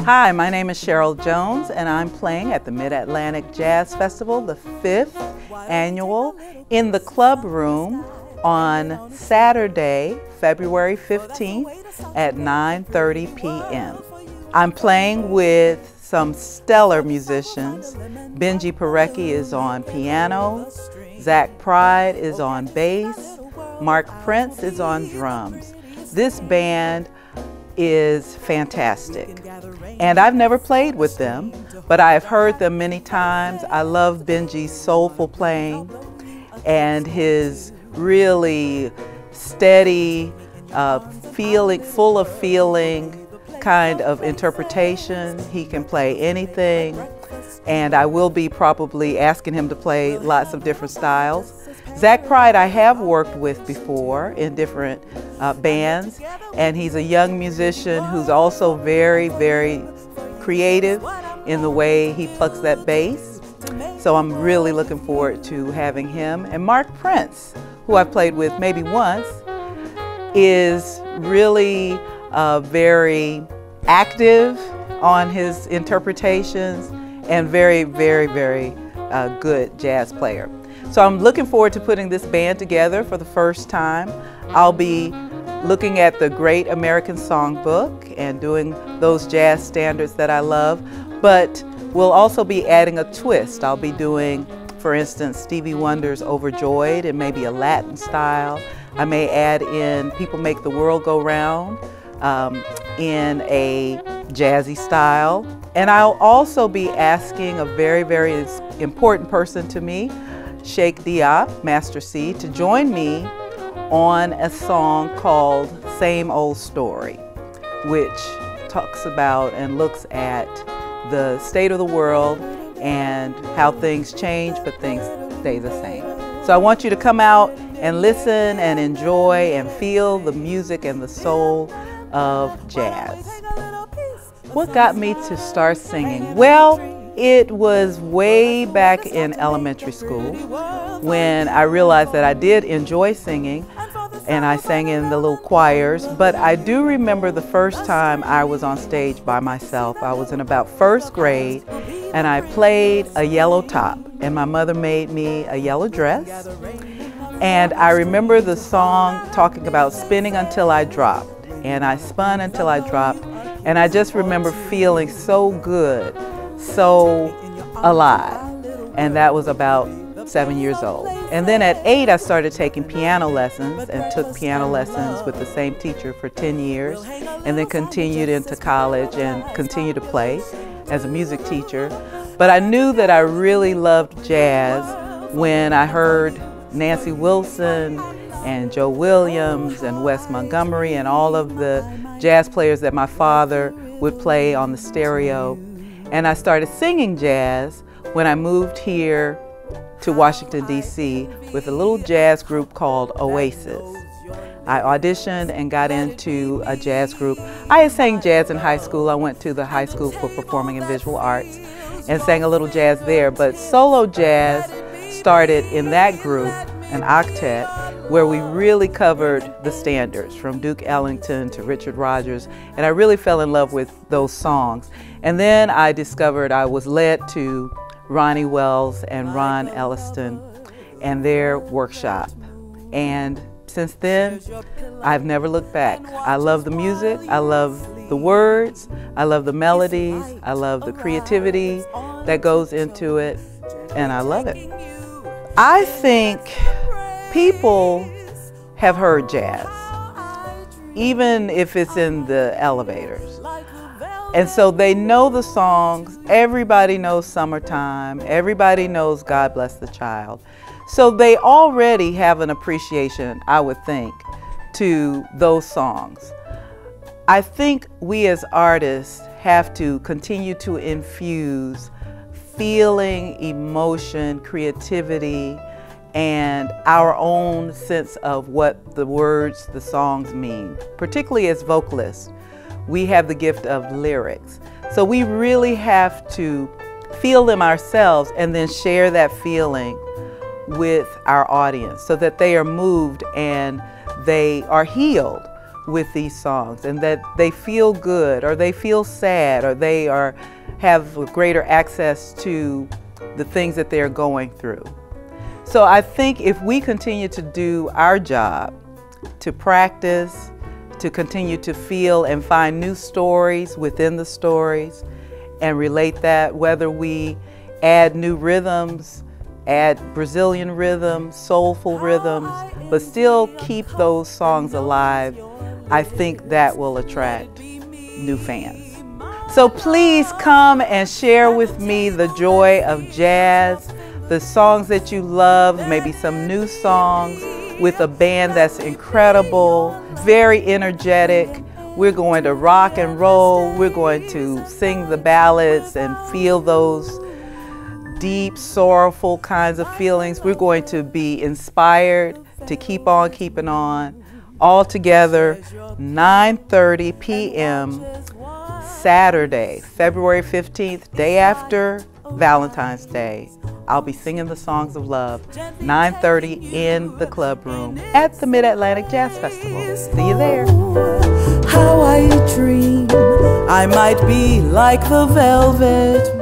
Hi, my name is Cheryl Jones, and I'm playing at the Mid-Atlantic Jazz Festival, the 5th annual, in the Club Room on Saturday, February 15th at 9:30 p.m. I'm playing with some stellar musicians. Benji Parecki is on piano, Zach Pride is on bass, Mark Prince is on drums. This band is fantastic, and I've never played with them, but I've heard them many times. I love Benji's soulful playing and his really steady, full of feeling kind of interpretation. He can play anything, and I will be probably asking him to play lots of different styles. Zach Pride I have worked with before in different bands, and he's a young musician who's also very, very creative in the way he plucks that bass. So I'm really looking forward to having him. And Mark Prince, who I've played with maybe once, is really very active on his interpretations and very, very, very good jazz player. So I'm looking forward to putting this band together for the first time. I'll be looking at the Great American Songbook and doing those jazz standards that I love, but we'll also be adding a twist. I'll be doing, for instance, Stevie Wonder's Overjoyed in maybe a Latin style. I may add in People Make the World Go Round in a jazzy style. And I'll also be asking a very, very important person to me, Sheikh Diop, Master C, to join me on a song called Same Old Story, which talks about and looks at the state of the world and how things change, but things stay the same. So I want you to come out and listen and enjoy and feel the music and the soul of jazz. What got me to start singing? Well, it was way back in elementary school when I realized that I did enjoy singing, and I sang in the little choirs. But I do remember the first time I was on stage by myself. I was in about first grade, and I played a yellow top, and my mother made me a yellow dress. And I remember the song talking about spinning until I dropped, and I spun until I dropped, and I just remember feeling so good, so alive. And that was about 7 years old. And then at 8, I started taking piano lessons and took piano lessons with the same teacher for 10 years, and then continued into college and continued to play as a music teacher. But I knew that I really loved jazz when I heard Nancy Wilson and Joe Williams and Wes Montgomery and all of the jazz players that my father would play on the stereo. And I started singing jazz when I moved here to Washington, D.C. with a little jazz group called Oasis. I auditioned and got into a jazz group. I had sang jazz in high school. I went to the High School for Performing and Visual Arts and sang a little jazz there, but solo jazz started in that group, an octet, where we really covered the standards from Duke Ellington to Richard Rodgers, and I really fell in love with those songs. And then I discovered I was led to Ronnie Wells and Ron Elliston and their workshop. And since then, I've never looked back. I love the music, I love the words, I love the melodies, I love the creativity that goes into it, and I love it. I think people have heard jazz, even if it's in the elevators. And so they know the songs. Everybody knows Summertime. Everybody knows God Bless the Child. So they already have an appreciation, I would think, to those songs. I think we as artists have to continue to infuse feeling, emotion, creativity, and our own sense of what the words, the songs mean. Particularly as vocalists, we have the gift of lyrics. So we really have to feel them ourselves and then share that feeling with our audience so that they are moved and they are healed with these songs, and that they feel good, or they feel sad, or they have greater access to the things that they're going through. So I think if we continue to do our job, to practice, to continue to feel and find new stories within the stories and relate that, whether we add new rhythms, add Brazilian rhythms, soulful rhythms, but still keep those songs alive, I think that will attract new fans. So please come and share with me the joy of jazz, the songs that you love, maybe some new songs with a band that's incredible, very energetic. We're going to rock and roll. We're going to sing the ballads and feel those deep, sorrowful kinds of feelings. We're going to be inspired to keep on keeping on. All together, 9:30 p.m. Saturday, February 15th, day after Valentine's Day. I'll be singing the songs of love, 9:30 in the club room at the Mid-Atlantic Jazz Festival. See you there. How I dream I might be like the velvet